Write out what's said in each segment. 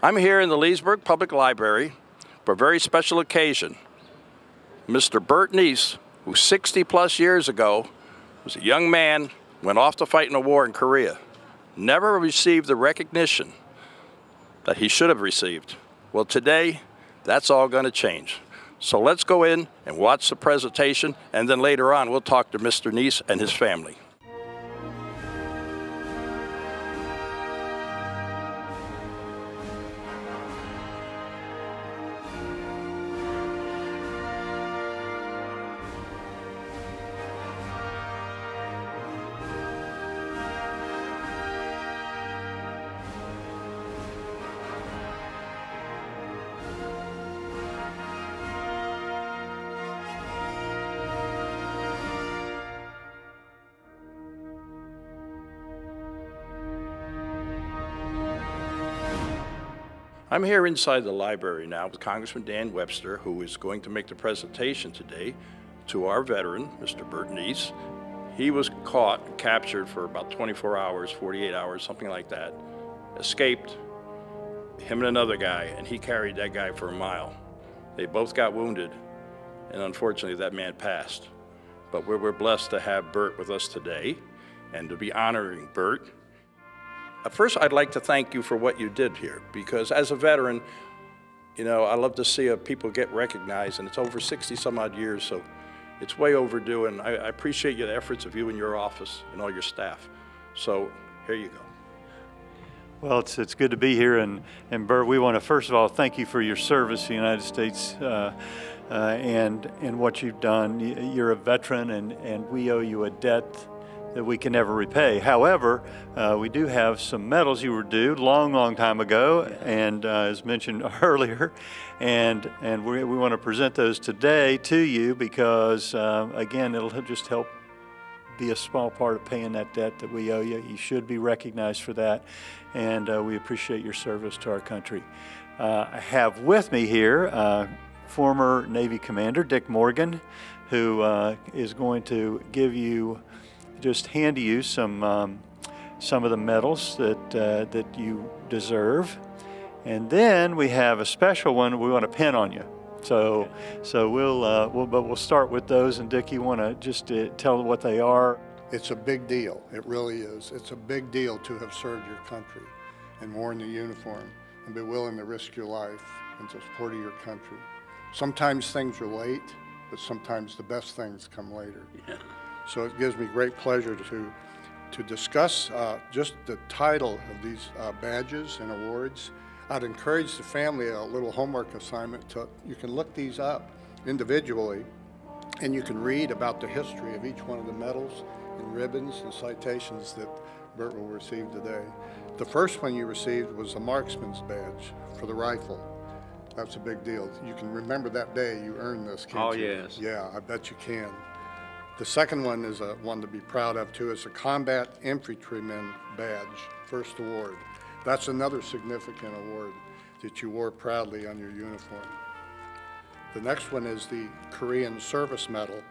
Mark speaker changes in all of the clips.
Speaker 1: I'm here in the Leesburg Public Library for a very special occasion. Mr. Bert Neese, who 60+ years ago was a young man, went off to fight in a war in Korea, never received the recognition that he should have received. Well, today, that's all going to change. So let's go in and watch the presentation, and then later on we'll talk to Mr. Neese and his family. I'm here inside the library now with Congressman Dan Webster, who is going to make the presentation today to our veteran, Mr. Bert Neese. He was caught and captured for about 24 hours, 48 hours, something like that. Escaped, him and another guy, and he carried that guy for a mile. They both got wounded, and unfortunately that man passed. But we're blessed to have Bert with us today and to be honoring Bert. First, I'd like to thank you for what you did here, because as a veteran, you know, I love to see people get recognized, and it's over 60-some-odd years, so it's way overdue, and I appreciate the efforts of you and your office and all your staff. So here you go.
Speaker 2: Well, it's good to be here, and Bert, we want to first of all thank you for your service to the United States and what you've done. You're a veteran, and we owe you a debt that we can never repay. However, we do have some medals you were due long time ago, and as mentioned earlier, and we want to present those today to you because again, it'll just help be a small part of paying that debt that we owe you. You should be recognized for that, and we appreciate your service to our country. I have with me here former Navy Commander Dick Morgan, who is going to hand to you some of the medals that you deserve, and then we have a special one we want to pin on you. So we'll start with those. And Dick, you want to just tell what they are?
Speaker 3: It's a big deal. It really is. It's a big deal to have served your country and worn the uniform and be willing to risk your life in support of your country. Sometimes things are late, but sometimes the best things come later. Yeah. So it gives me great pleasure to discuss just the title of these badges and awards. I'd encourage the family a little homework assignment. You can look these up individually, and you can read about the history of each one of the medals and ribbons and citations that Bert will receive today. The first one you received was a marksman's badge for the rifle. That's a big deal. You can remember that day you earned this, can't you? Oh, yes. Yeah, I bet you can. The second one is one to be proud of too. It's a Combat Infantryman Badge, first award. That's another significant award that you wore proudly on your uniform. The next one is the Korean Service Medal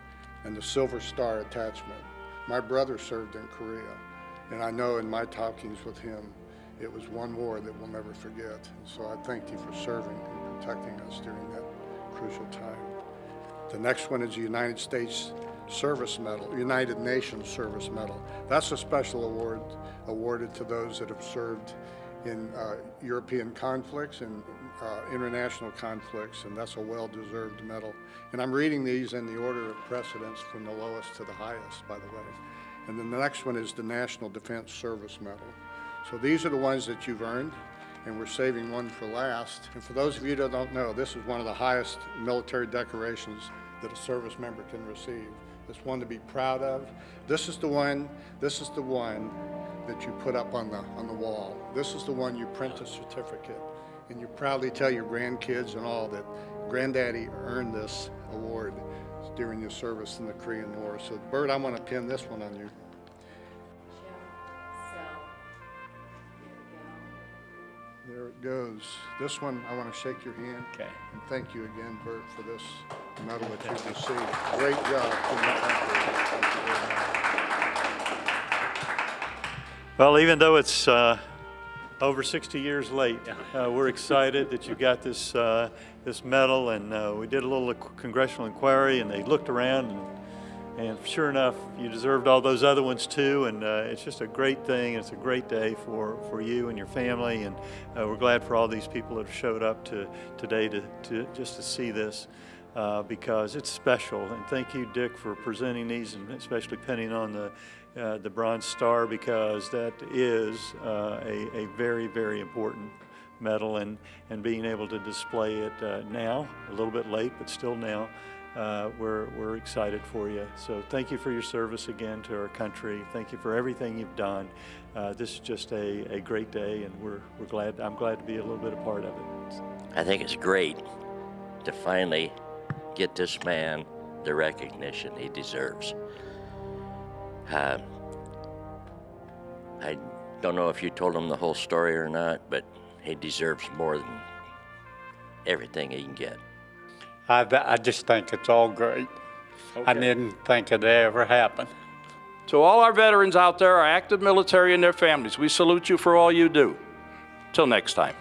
Speaker 3: and the Silver Star attachment. My brother served in Korea, and I know in my talkings with him, it was one war that we'll never forget. And so I thank you for serving and protecting us during that crucial time. The next one is the United States Service Medal, United Nations Service Medal. That's a special award awarded to those that have served in European conflicts and international conflicts, and that's a well-deserved medal. And I'm reading these in the order of precedence from the lowest to the highest, by the way. And then the next one is the National Defense Service Medal. So these are the ones that you've earned, and we're saving one for last. And for those of you that don't know, this is one of the highest military decorations that a service member can receive. It's one to be proud of. This is the one that you put up on the wall. This is the one you print a certificate, and you proudly tell your grandkids and all that Granddaddy earned this award during your service in the Korean War. So Bert, I want to pin this one on you. There it goes. This one, I want to shake your hand. Okay. And thank you again, Bert, for this medal that you've received. Great job.
Speaker 2: Well, even though it's Over 60 years late. We're excited that you got this this medal, and we did a little congressional inquiry, and they looked around, and sure enough, you deserved all those other ones too. And it's just a great thing. It's a great day for you and your family, and we're glad for all these people that have showed up today to just to see this. Because it's special, and thank you, Dick, for presenting these, and especially pinning on the Bronze Star, because that is a very, very important medal, and being able to display it now, a little bit late, but still now, we're excited for you. So thank you for your service again to our country. Thank you for everything you've done. This is just a great day, and we're glad. I'm glad to be a little bit a part of it.
Speaker 4: I think it's great to finally get this man the recognition he deserves. I don't know if you told him the whole story or not, but he deserves more than everything he can get.
Speaker 5: I just think it's all great. I didn't think it'd ever happen.
Speaker 1: To all our veterans out there, our active military and their families, we salute you for all you do. Till next time.